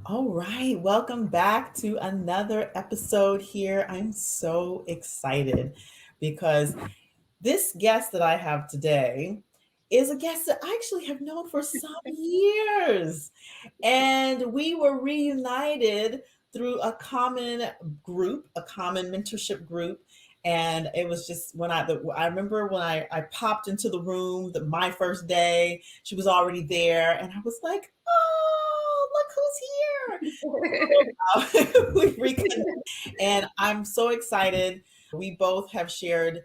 All right, welcome back to another episode here. I'm so excited because this guest that I have today is a guest that I actually have known for some years. And we were reunited through a common group, a common mentorship group. And it was just I remember when I popped into the room my first day, she was already there, and I was like, oh, look who's here. We reconnected, and I'm so excited. We both have shared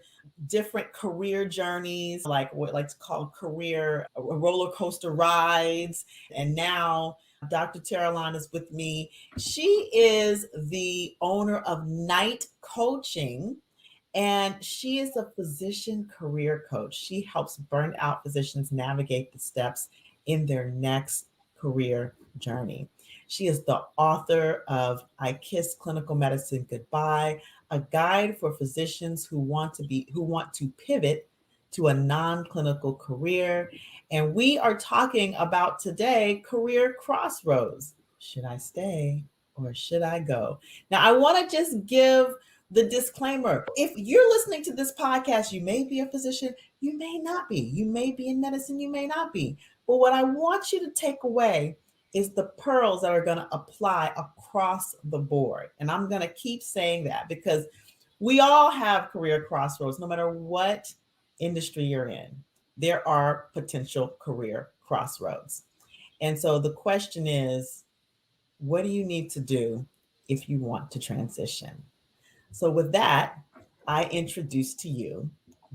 different career journeys, like what I like to call career roller coaster rides. And now Dr. Terralon is with me. She is the owner of Knight Coaching, and she is a physician career coach. She helps burned out physicians navigate the steps in their next career journey. She is the author of I Kiss Clinical Medicine Goodbye, a guide for physicians who want to pivot to a non-clinical career. And we are talking about today career crossroads. Should I stay or should I go? Now, I want to just give the disclaimer. If you're listening to this podcast, you may be a physician, you may not be. You may be in medicine, you may not be. But what I want you to take away is the pearls that are going to apply across the board. And I'm going to keep saying that because we all have career crossroads, no matter what industry you're in. There are potential career crossroads. And so the question is, what do you need to do if you want to transition? So, with that, I introduce to you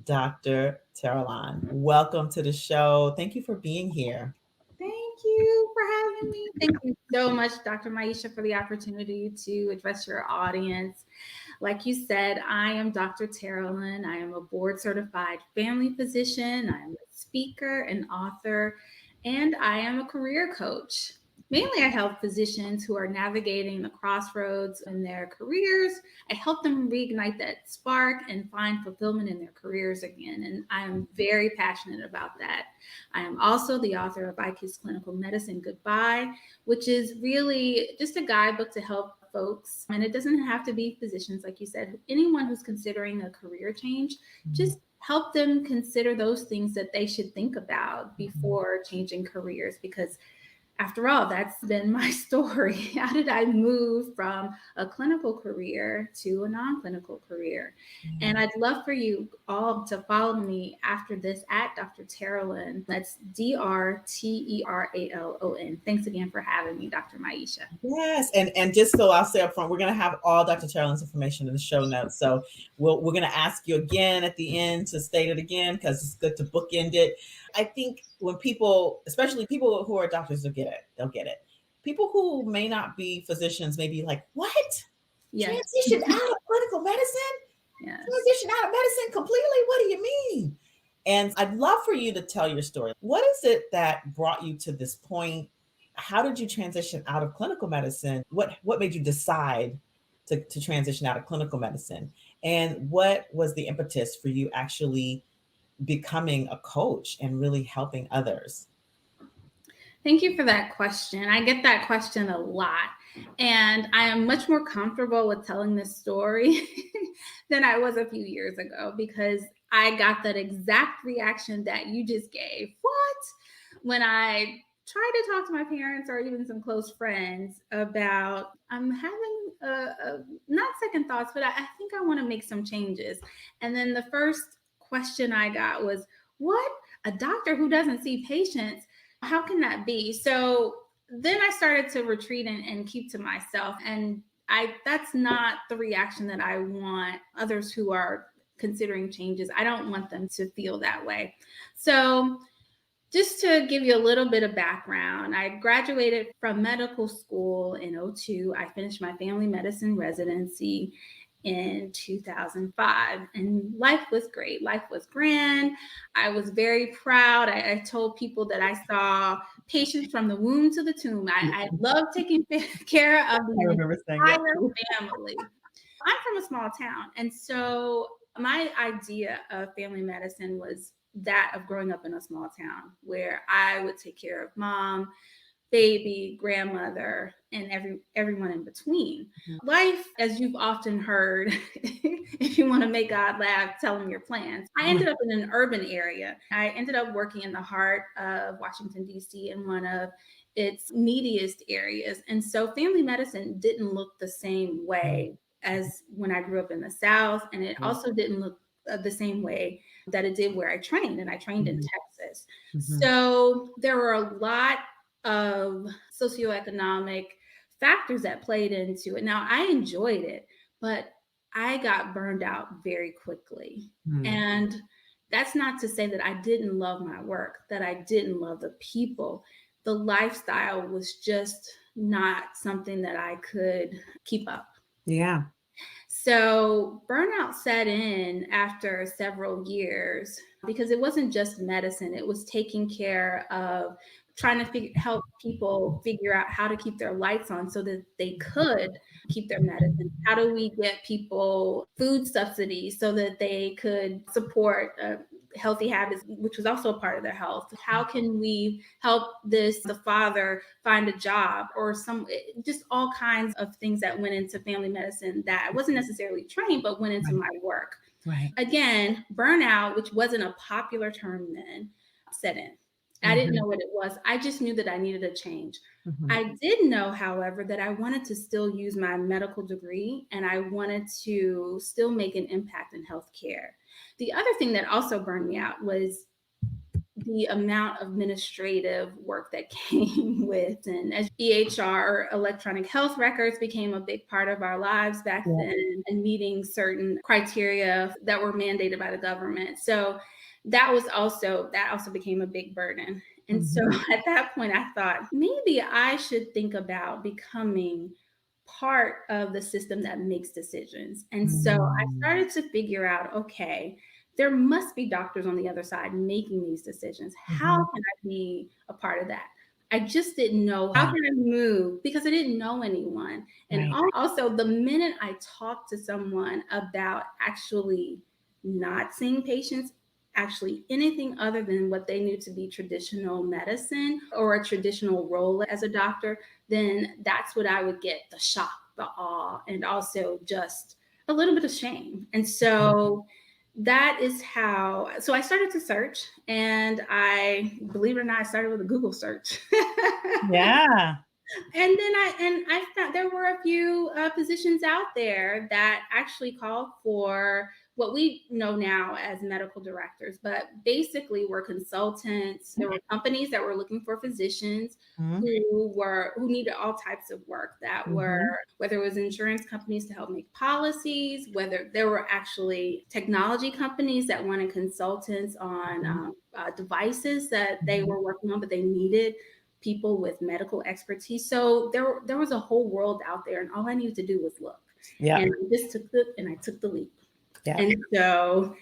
Dr. Terralon. Welcome to the show. Thank you for being here. Thank you for having me. Thank you so much, Dr. Maisha, for the opportunity to address your audience. Like you said, I am Dr. Terralyn. I am a board certified family physician. I am a speaker and author, and I am a career coach. Mainly, I help physicians who are navigating the crossroads in their careers. I help them reignite that spark and find fulfillment in their careers again. And I am very passionate about that. I am also the author of I Kiss Clinical Medicine Goodbye, which is really just a guidebook to help folks. And it doesn't have to be physicians, like you said, anyone who's considering a career change, just help them consider those things that they should think about before changing careers, because after all, that's been my story. How did I move from a clinical career to a non clinical career? And I'd love for you all to follow me after this at Dr. Terralon. That's DrTeralon. Thanks again for having me, Dr. Maisha. Yes, and just so I'll say up front, we're going to have all Dr. Terrell's information in the show notes. So we're going to ask you again at the end to state it again because it's good to bookend it. I think when people, especially people who are doctors, will get it. They'll get it. People who may not be physicians may be like, "What? Yes. Transition out of clinical medicine? Yes. Transition out of medicine completely? What do you mean?" And I'd love for you to tell your story. What is it that brought you to this point? How did you transition out of clinical medicine? What made you decide to transition out of clinical medicine? And what was the impetus for you actually becoming a coach and really helping others? Thank you for that question. I get that question a lot. And I am much more comfortable with telling this story than I was a few years ago, because I got that exact reaction that you just gave. What? When I try to talk to my parents or even some close friends about, I'm having not second thoughts, but I think I want to make some changes. And then the first question I got was, what? A doctor who doesn't see patients? How can that be? So then I started to retreat and keep to myself. And that's not the reaction that I want others who are considering changes. I don't want them to feel that way. So just to give you a little bit of background, I graduated from medical school in '02. I finished my family medicine residency in 2005, and life was great. Life was grand. I was very proud. I told people that I saw patients from the womb to the tomb. I love taking care of I the remember saying that. entire family. I'm from a small town, and so my idea of family medicine was that of growing up in a small town where I would take care of mom baby, grandmother, and everyone in between. Life, as you've often heard, if you want to make God laugh, tell him your plans. I ended up in an urban area. I ended up working in the heart of Washington, D.C., in one of its neediest areas. And so family medicine didn't look the same way as when I grew up in the South. And it also didn't look the same way that it did where I trained, and I trained in Texas. So there were a lot of socioeconomic factors that played into it. Now, I enjoyed it, but I got burned out very quickly. And that's not to say that I didn't love my work, that I didn't love the people. The lifestyle was just not something that I could keep up. Yeah. So burnout set in after several years because it wasn't just medicine, it was taking care of trying to help people figure out how to keep their lights on so that they could keep their medicine. How do we get people food subsidies so that they could support healthy habits, which was also a part of their health? How can we help the father find a job, or just all kinds of things that went into family medicine that I wasn't necessarily trained, but went into my work. Right. Again, burnout, which wasn't a popular term then, set in. I didn't know what it was. I just knew that I needed a change. I did know, however, that I wanted to still use my medical degree and I wanted to still make an impact in healthcare. The other thing that also burned me out was the amount of administrative work that came with, and as EHR, electronic health records, became a big part of our lives back then, and meeting certain criteria that were mandated by the government. So that also became a big burden. And so at that point, I thought maybe I should think about becoming part of the system that makes decisions. And so I started to figure out, okay, there must be doctors on the other side making these decisions. How can I be a part of that? I just didn't know how can I move because I didn't know anyone. And also, the minute I talked to someone about actually not seeing patients, actually anything other than what they knew to be traditional medicine or a traditional role as a doctor, then that's what I would get: the shock, the awe, and also just a little bit of shame. And so that is how, so I started to search, and believe it or not, I started with a Google search. Yeah. And then I found there were a few positions out there that actually called for what we know now as medical directors, but basically were consultants. There were companies that were looking for physicians who needed all types of work, that were, whether it was insurance companies to help make policies, whether there were actually technology companies that wanted consultants on devices that they were working on, but they needed people with medical expertise. So there was a whole world out there, and all I needed to do was look. Yeah. And I took the leap. Yeah. And so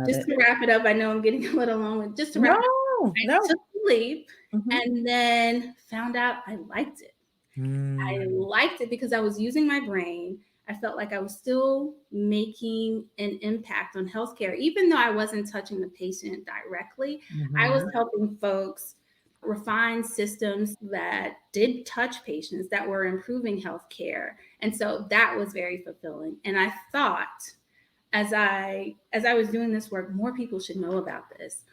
just to wrap it up, I know I'm getting a little long with just to wrap it up, I took the leap and then found out I liked it. I liked it because I was using my brain. I felt like I was still making an impact on healthcare, even though I wasn't touching the patient directly. I was helping folks refine systems that did touch patients, that were improving healthcare. And so that was very fulfilling. And I thought, as I was doing this work, more people should know about this.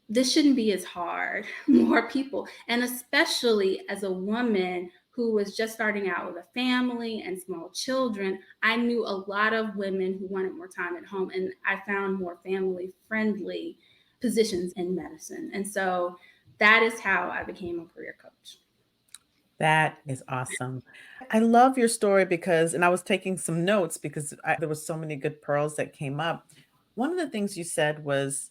This shouldn't be as hard. More people, and especially as a woman who was just starting out with a family and small children, I knew a lot of women who wanted more time at home, and I found more family friendly positions in medicine. And so that is how I became a career coach. That is awesome. I love your story because, and I was taking some notes because there was so many good pearls that came up. One of the things you said was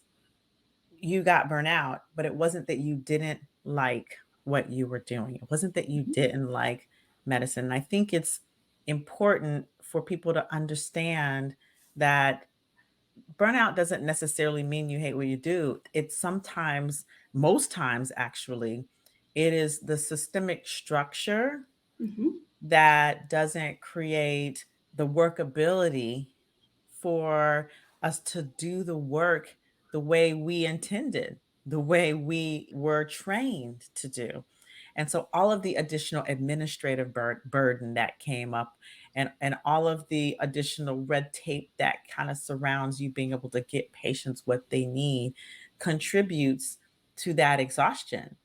you got burnt out, but it wasn't that you didn't like what you were doing. It wasn't that you didn't like medicine. And I think it's important for people to understand that burnout doesn't necessarily mean you hate what you do. It's sometimes, most times actually, it is the systemic structure Mhm. that doesn't create the workability for us to do the work the way we intended, the way we were trained to do. And so all of the additional administrative burden that came up, and all of the additional red tape that kind of surrounds you being able to get patients what they need contributes to that exhaustion.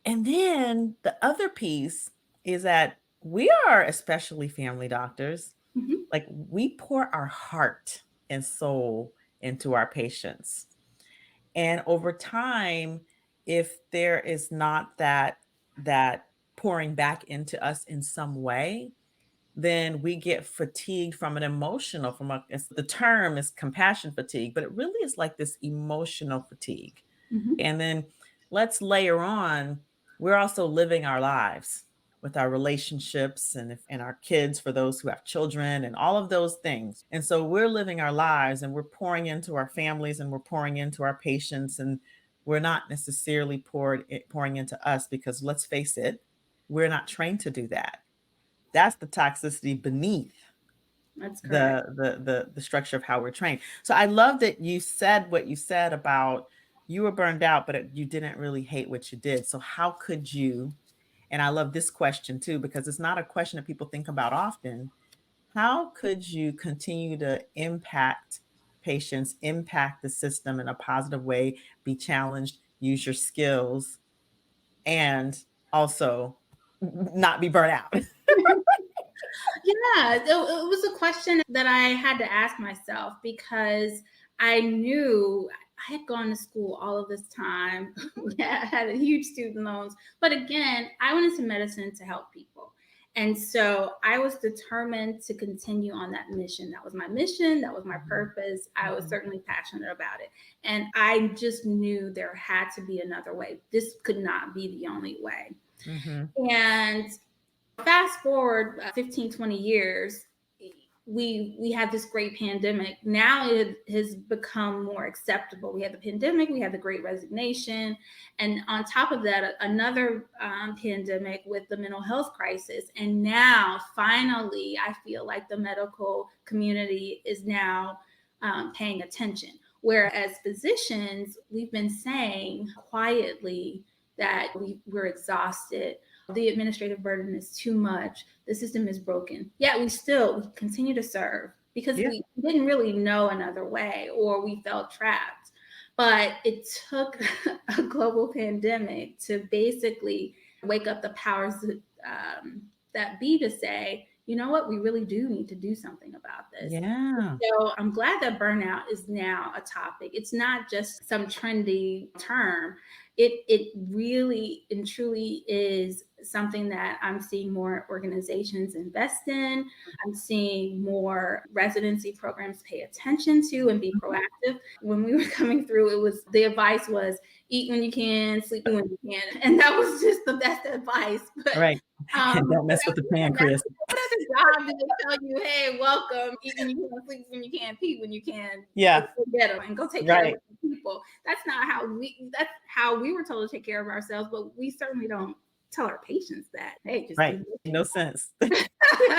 And then the other piece is that we are, especially family doctors, Mhm. like we pour our heart and soul into our patients. And over time, if there is not that pouring back into us in some way, then we get fatigued from an emotional, the term is compassion fatigue, but it really is like this emotional fatigue. Mhm. And then let's layer on, we're also living our lives with our relationships, and our kids, for those who have children, and all of those things. And so we're living our lives, and we're pouring into our families, and we're pouring into our patients, and we're not necessarily pouring into us, because let's face it, we're not trained to do that. That's the toxicity beneath That's correct. the structure of how we're trained. So I love that you said what you said about you were burned out, but you didn't really hate what you did. So how could you, and I love this question too, because it's not a question that people think about often. How could you continue to impact patients, impact the system in a positive way, be challenged, use your skills, and also not be burnt out? Yeah, it was a question that I had to ask myself because I knew I had gone to school all of this time. Yeah, I had a huge student loans. But again, I went into medicine to help people. And so I was determined to continue on that mission. That was my mission. That was my Mhm, purpose. I was mhm, certainly passionate about it. And I just knew there had to be another way. This could not be the only way. mhm. And fast forward 15, 20 years, we had this great pandemic. Now it has become more acceptable. We had the pandemic, we had the great resignation, and on top of that, another pandemic with the mental health crisis. And now finally I feel like the medical community is now paying attention, whereas physicians, we've been saying quietly that we're exhausted, the administrative burden is too much, the system is broken. Yet we continue to serve because Yeah, we didn't really know another way, or we felt trapped. But it took a global pandemic to basically wake up the powers that be to say, you know what, we really do need to do something about this. yeah. So I'm glad that burnout is now a topic. It's not just some trendy term. It really and truly is something that I'm seeing more organizations invest in. I'm seeing more residency programs pay attention to and be Mhm. proactive. When we were coming through, it was the advice was eat when you can, sleep when you can, and that was just the best advice. But Right. And don't mess with the pancreas. what other job do they tell you, hey, welcome, eat when you can, sleep when you can, pee when you can, Yeah, go get them and go take care of right, other people? That's how we were told to take care of ourselves, but we certainly don't tell our patients that. Hey, just right. do No sense.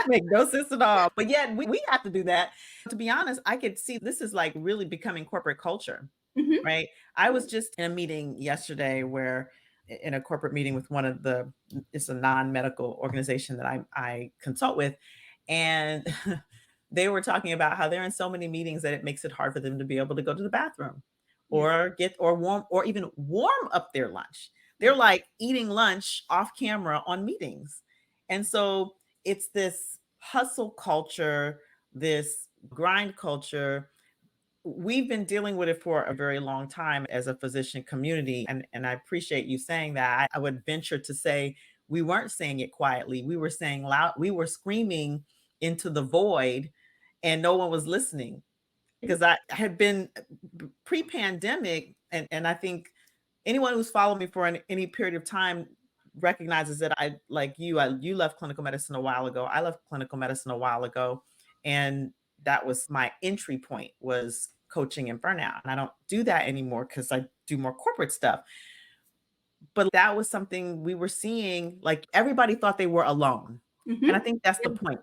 Make no sense at all. But yet we have to do that. To be honest, I could see this is like really becoming corporate culture, this. Hmm. right? I was just in a meeting yesterday where, in a corporate meeting with one of the, it's a non-medical organization that I consult with, and they were talking about how they're in so many meetings that it makes it hard for them to be able to go to the bathroom, Yeah. or get, or warm, or even warm up their lunch. They're Yeah. like eating lunch off camera on meetings. And so it's this hustle culture, this grind culture. We've been dealing with it for a very long time as a physician community. And I appreciate you saying that. I would venture to say we weren't saying it quietly. We were saying loud, we were screaming into the void, and no one was listening. Because I had been pre-pandemic, and I think anyone who's followed me for any period of time recognizes that I, like you, you left clinical medicine a while ago. I left clinical medicine a while ago, and that was my entry point, was coaching and burnout. And I don't do that anymore because I do more corporate stuff. But that was something we were seeing. Like everybody thought they were alone. And I Hmm. think that's the point.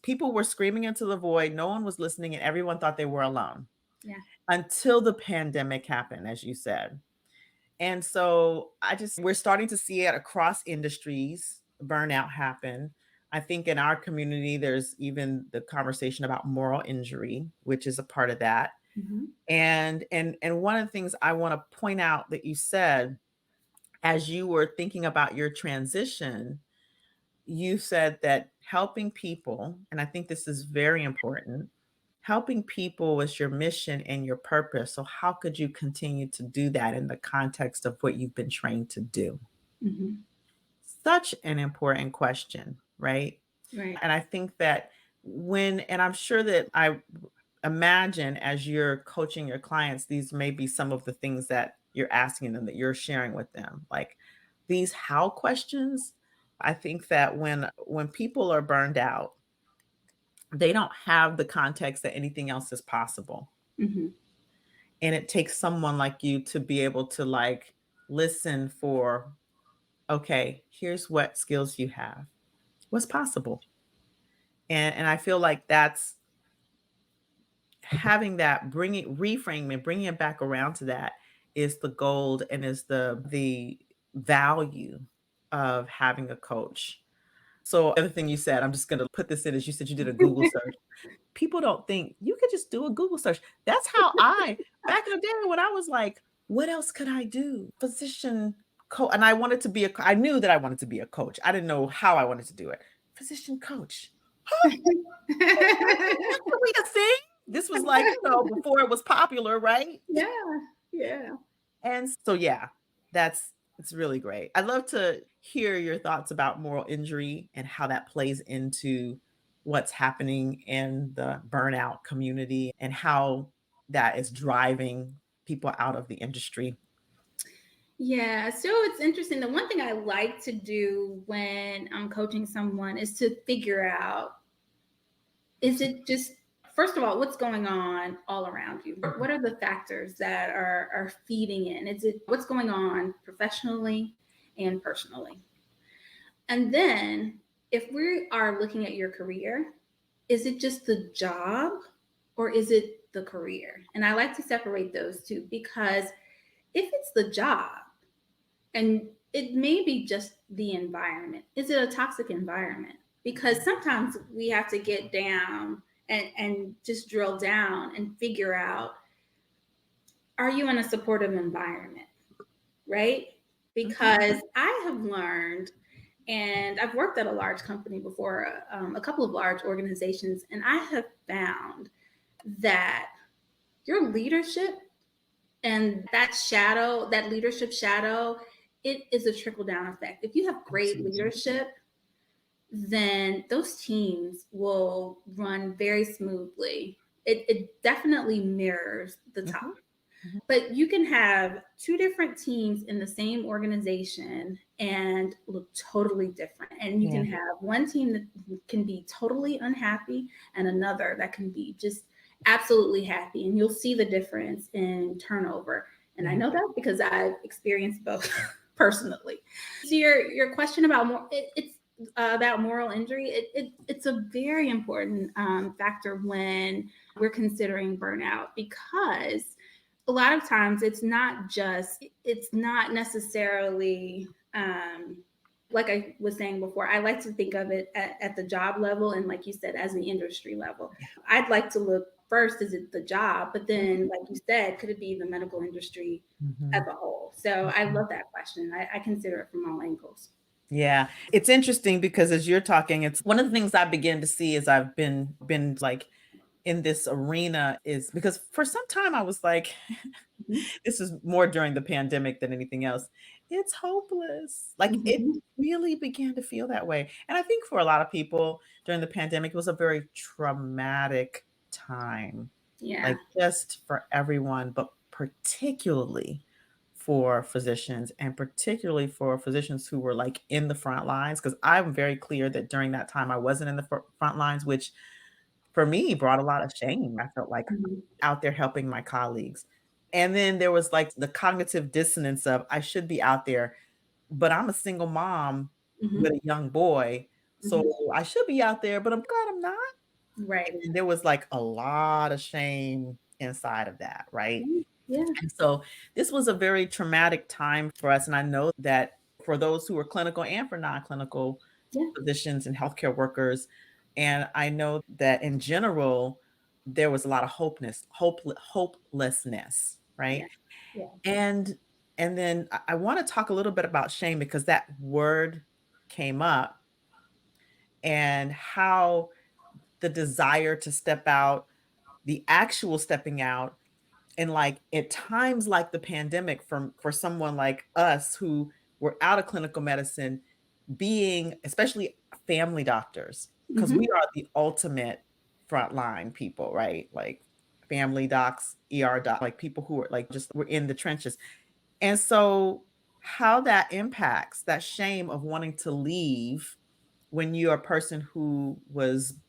People were screaming into the void. No one was listening, and everyone thought they were alone Yeah. until the pandemic happened, as you said. And so we're starting to see it across industries, burnout happen. I think in our community, there's even the conversation about moral injury, which is a part of that. Mhm. And one of the things I want to point out that you said as you were thinking about your transition, you said that helping people, and I think this is very important, helping people was your mission and your purpose. So, how could you continue to do that in the context of what you've been trained to do? Mhm. Such an important question, right? Right. And I think that and I'm sure that I imagine as you're coaching your clients, these may be some of the things that you're asking them, that you're sharing with them. Like these how questions, I think that when people are burned out, they don't have the context that anything else is possible. Mhm. And it takes someone like you to be able to like listen for, okay, here's what skills you have. What's possible? And I feel like that's having that, bringing reframing and bringing it back around to that is the gold and is the value of having a coach. So, other thing you said, I'm just going to put this in, as you said you did a Google search. People don't think you could just do a Google search. That's how back in the day when I was like, what else could I do? Physician coach. And I wanted to be I knew that I wanted to be a coach. I didn't know how I wanted to do it. Physician coach. This could be a thing. This was like, before it was popular, right? Yeah. Yeah. And so, yeah, it's really great. I'd love to hear your thoughts about moral injury and how that plays into what's happening in the burnout community and how that is driving people out of the industry. Yeah, so it's interesting. The one thing I like to do when I'm coaching someone is to figure out, is it just, first of all, what's going on all around you? What are the factors that are feeding in? Is it what's going on professionally and personally? And then if we are looking at your career, is it just the job or is it the career? And I like to separate those two because if it's the job, and it may be just the environment. Is it a toxic environment? Because sometimes we have to get down and just drill down and figure out, are you in a supportive environment? Right? Mhm. Because I have learned, and I've worked at a large company before, a couple of large organizations, and I have found that your leadership and that leadership shadow, it is a trickle down effect. If you have great Absolutely. leadership, then those teams will run very smoothly. It definitely mirrors the top. Mhm. Mhm. But you can have two different teams in the same organization and look totally different. And you Yeah. can have one team that can be totally unhappy and another that can be just absolutely happy. And you'll see the difference in turnover. And I Yeah. know that because I've experienced both personally. So your question about it's about moral injury. It's a very important factor when we're considering burnout because a lot of times it's not necessarily like I was saying before, I like to think of it at the job level and like you said, as the industry level. I'd like to look first, is it the job, but then like you said, could it be the medical industry as Mhm. a whole? So I Mhm. love that question. I consider it from all angles. Yeah, it's interesting because as you're talking, it's one of the things I begin to see as I've been like in this arena is because for some time I was like, Mhm. this is more during the pandemic than anything else. It's hopeless. Like it Mhm. really began to feel that way. And I think for a lot of people during the pandemic, it was a very traumatic time, Yeah. like just for everyone, but particularly for physicians and particularly for physicians who were like in the front lines. Cause I'm very clear that during that time I wasn't in the front lines, which for me brought a lot of shame. I felt like Mhm. out there helping my colleagues. And then there was like the cognitive dissonance of I should be out there, but I'm a single mom with Mhm. a young boy. So Mhm. I should be out there, but I'm glad I'm not. Right. And there was like a lot of shame inside of that, right? Yeah. And so this was a very traumatic time for us. And I know that for those who are clinical and for non-clinical Yeah. physicians and healthcare workers, and I know that in general, there was a lot of hopelessness, right? Yeah. Yeah. And and then I want to talk a little bit about shame because that word came up and how the desire to step out, the actual stepping out, and like at times like the pandemic for someone like us who were out of clinical medicine, being especially family doctors, because we Hmm. are the ultimate frontline people, right? Like family docs, ER doc, like people who are like just we're in the trenches. And so how that impacts that shame of wanting to leave when you're a person who was,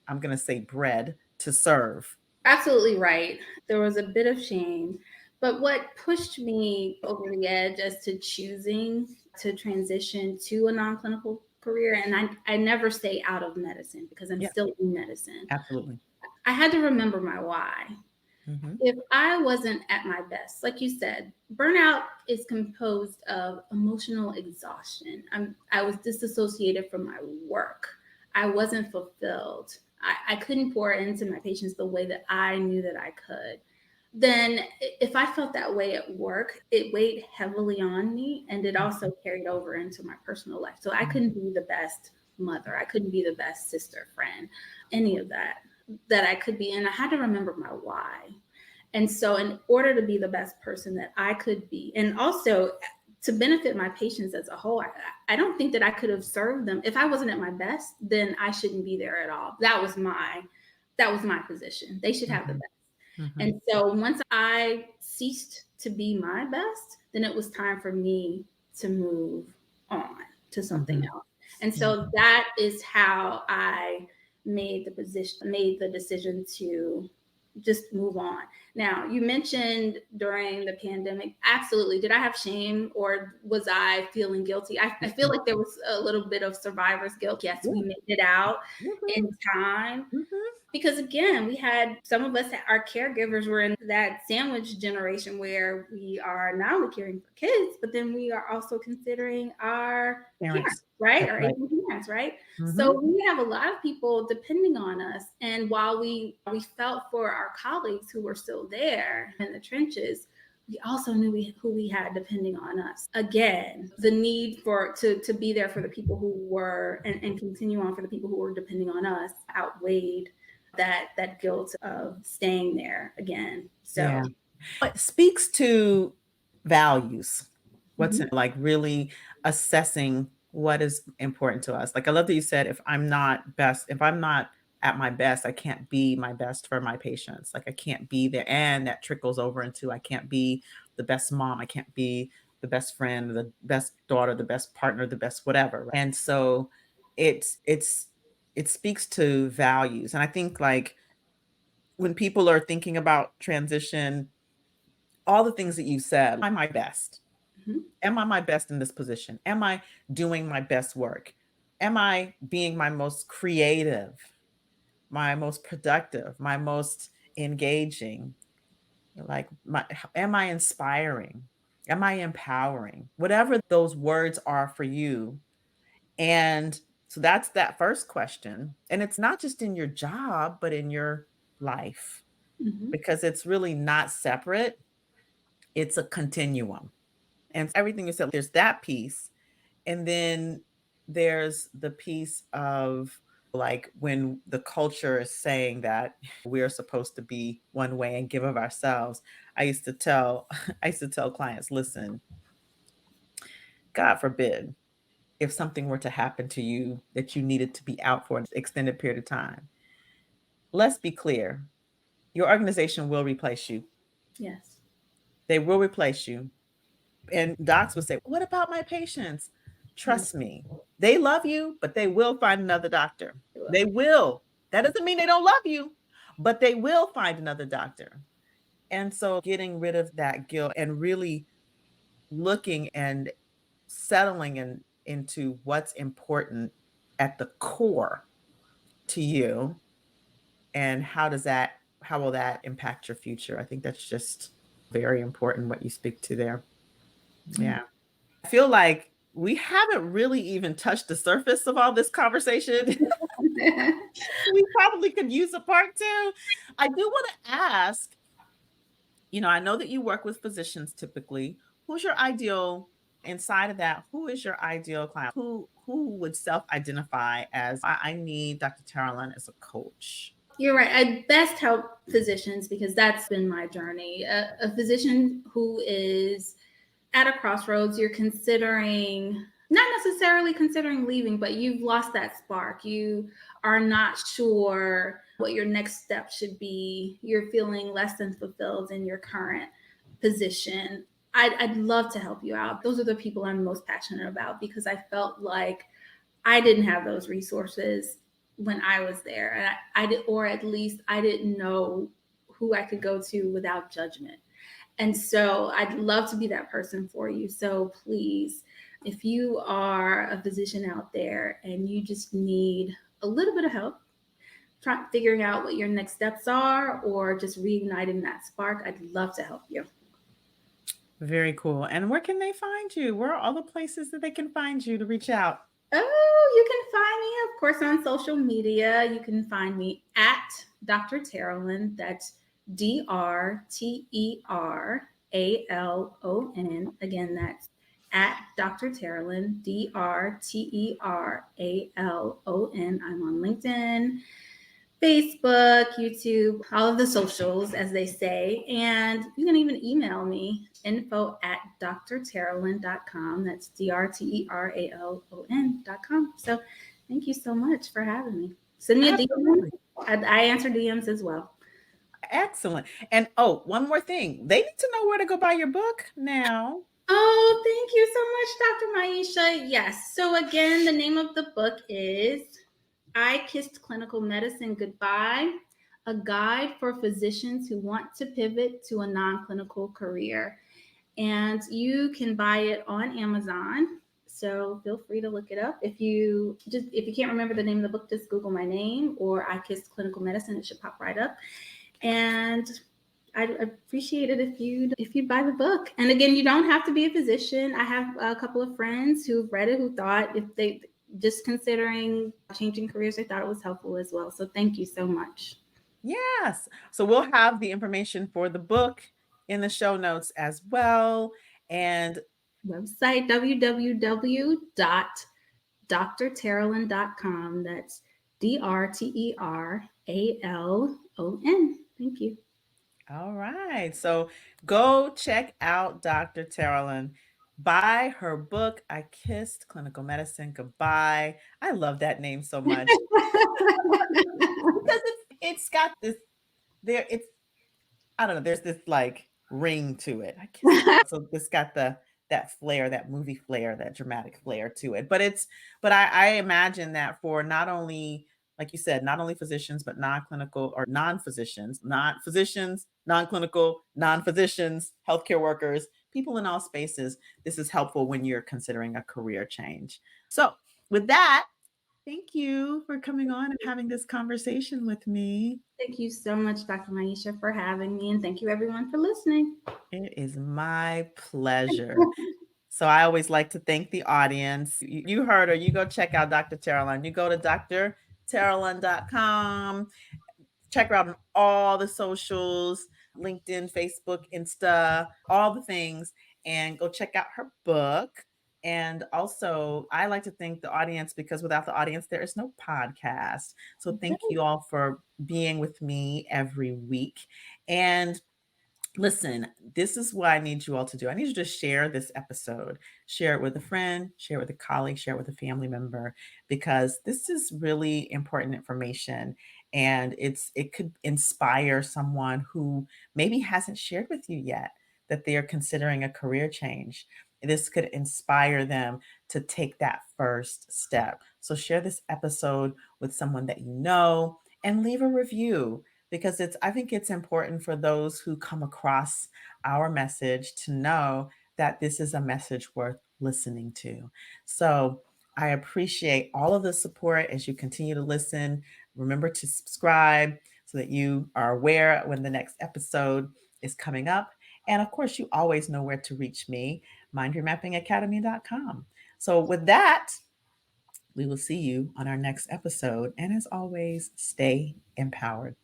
I'm gonna say, bred to serve. Absolutely right. There was a bit of shame. But what pushed me over the edge as to choosing to transition to a non clinical career, and I never stay out of medicine because I'm Yeah, still in medicine, absolutely. I had to remember my why. Mhm. If I wasn't at my best, like you said, burnout is composed of emotional exhaustion. I was disassociated from my work. I wasn't fulfilled. I couldn't pour into my patients the way that I knew that I could. Then, if I felt that way at work, it weighed heavily on me and it also carried over into my personal life. So I Mhm. couldn't be the best mother. I couldn't be the best sister, friend, any of that I could be. And I had to remember my why. And so, in order to be the best person that I could be, and also to benefit my patients as a whole, I don't think that I could have served them if I wasn't at my best. Then I shouldn't be there at all. That was my position. They should have the Mhm. best. Mhm. And so, once I ceased to be my best, then it was time for me to move on to something Mhm. else. And Yeah. so that is how I made the decision to just move on. Now, you mentioned during the pandemic, absolutely. Did I have shame or was I feeling guilty? I feel like there was a little bit of survivor's guilt. Yes, Yeah. we made it out Mhm. in time, Mhm. because again, we had some of us, our caregivers were in that sandwich generation where we are not only caring for kids, but then we are also considering our parents, Parents. right? That's Our right. aging parents, right? Mhm. So we have a lot of people depending on us. And while we felt for our colleagues who were still there in the trenches, we also knew who we had depending on us. Again, the need to be there for the people who were and continue on for the people who were depending on us outweighed that guilt of staying there again. So, Yeah. It speaks to values. What's mhm, it like really assessing what is important to us? Like I love that you said if I'm not at my best, I can't be my best for my patients. Like I can't be there. And that trickles over into I can't be the best mom, I can't be the best friend, the best daughter, the best partner, the best whatever. Right? And so it's it speaks to values. And I think like when people are thinking about transition, all the things that you said, am I my best? mhm, Am I my best in this position? Am I doing my best work? Am I being my most creative, my most productive, my most engaging? Like, am I inspiring? Am I empowering? Whatever those words are for you. And so that's that first question. And it's not just in your job, but in your life, mhm, because it's really not separate, it's a continuum. And everything you said, there's that piece. And then there's the piece of like when the culture is saying that we're supposed to be one way and give of ourselves. I used to tell I used to tell clients, listen, God forbid if something were to happen to you that you needed to be out for an extended period of time. Let's be clear. Your organization will replace you. yes, They will replace you. And docs would say, "What about my patients?" mm, Trust me, they love you, but they will find another doctor. They well, will. That doesn't mean they don't love you, but they will find another doctor. And so getting rid of that guilt and really looking and settling into what's important at the core to you and how will that impact your future? I think that's just Very important what you speak to there. Yeah. I feel like we haven't really even touched the surface of all this conversation. We probably could use a part two. I do want to ask, I know that you work with physicians typically. Who's your ideal inside of that? Who is your ideal client? Who would self-identify as I need Dr. Terralon as a coach? You're right. I best help physicians because that's been my journey. A physician who is at a crossroads, you're considering, not necessarily considering leaving, but you've lost that spark. You are not sure what your next step should be. You're feeling less than fulfilled in your current position. I'd love to help you out. Those are the people I'm most passionate about because I felt like I didn't have those resources when I was there. And I did, or at least I didn't know who I could go to without judgment. And so I'd love to be that person for you. So please, if you are a physician out there and you just need a little bit of help figuring out what your next steps are or just reigniting that spark, I'd love to help you. Very cool. And where can they find you? Where are all the places that they can find you to reach out? Oh, you can find me, of course, on social media. You can find me at Dr. Terralon. That's DrTeralon. Again, that's at Dr. Terralon, DrTeralon. I'm on LinkedIn, Facebook, YouTube, all of the socials, as they say. And you can even email me, info@drterralon.com. That's DrTeralon.com. So thank you so much for having me. Send me a DM. I answer DMs as well. Excellent. And one more thing. They need to know where to go buy your book now. Oh, thank you so much, Dr. Maisha. Yes. So again, the name of the book is I Kissed Clinical Medicine Goodbye, a guide for physicians who want to pivot to a non-clinical career. And you can buy it on Amazon. So feel free to look it up. If you can't remember the name of the book, just Google my name or I Kissed Clinical Medicine. It should pop right up. And I'd appreciate it if you'd buy the book. And again, you don't have to be a physician. I have a couple of friends who've read it who thought if they just considering changing careers, they thought it was helpful as well. So thank you so much. Yes. So we'll have the information for the book in the show notes as well. And website www.drterralon.com. That's DrTeralon. Thank you. All right. So go check out Dr. Terralon. Buy her book, I Kissed Clinical Medicine Goodbye. I love that name so much. Because it's got this it's I don't know, there's this like ring to it. So it's got that flair, that movie flair, that dramatic flair to it. But I imagine that for not only, like you said, not only physicians, but non-clinical or non-physicians, not physicians, non-clinical, non-physicians, healthcare workers, people in all spaces, this is helpful when you're considering a career change. So with that, thank you for coming on and having this conversation with me. Thank you so much, Dr. Maisha, for having me. And thank you, everyone, for listening. It is my pleasure. So I always like to thank the audience. You heard her. You go check out Dr. Terralon. You go to drterralon.com. Check her out on all the socials, LinkedIn, Facebook, Insta, all the things, and go check out her book. And also, I like to thank the audience because without the audience, there is no podcast. So thank you all for being with me every week. And listen, this is what I need you all to do. I need you to share this episode, share it with a friend, share it with a colleague, share it with a family member, because this is really important information. And it could inspire someone who maybe hasn't shared with you yet that they are considering a career change. This could inspire them to take that first step. So share this episode with someone that you know and leave a review, because I think it's important for those who come across our message to know that this is a message worth listening to. So I appreciate all of the support as you continue to listen. Remember to subscribe so that you are aware when the next episode is coming up. And of course, you always know where to reach me, mindyourmappingacademy.com. So, with that, we will see you on our next episode. And as always, stay empowered.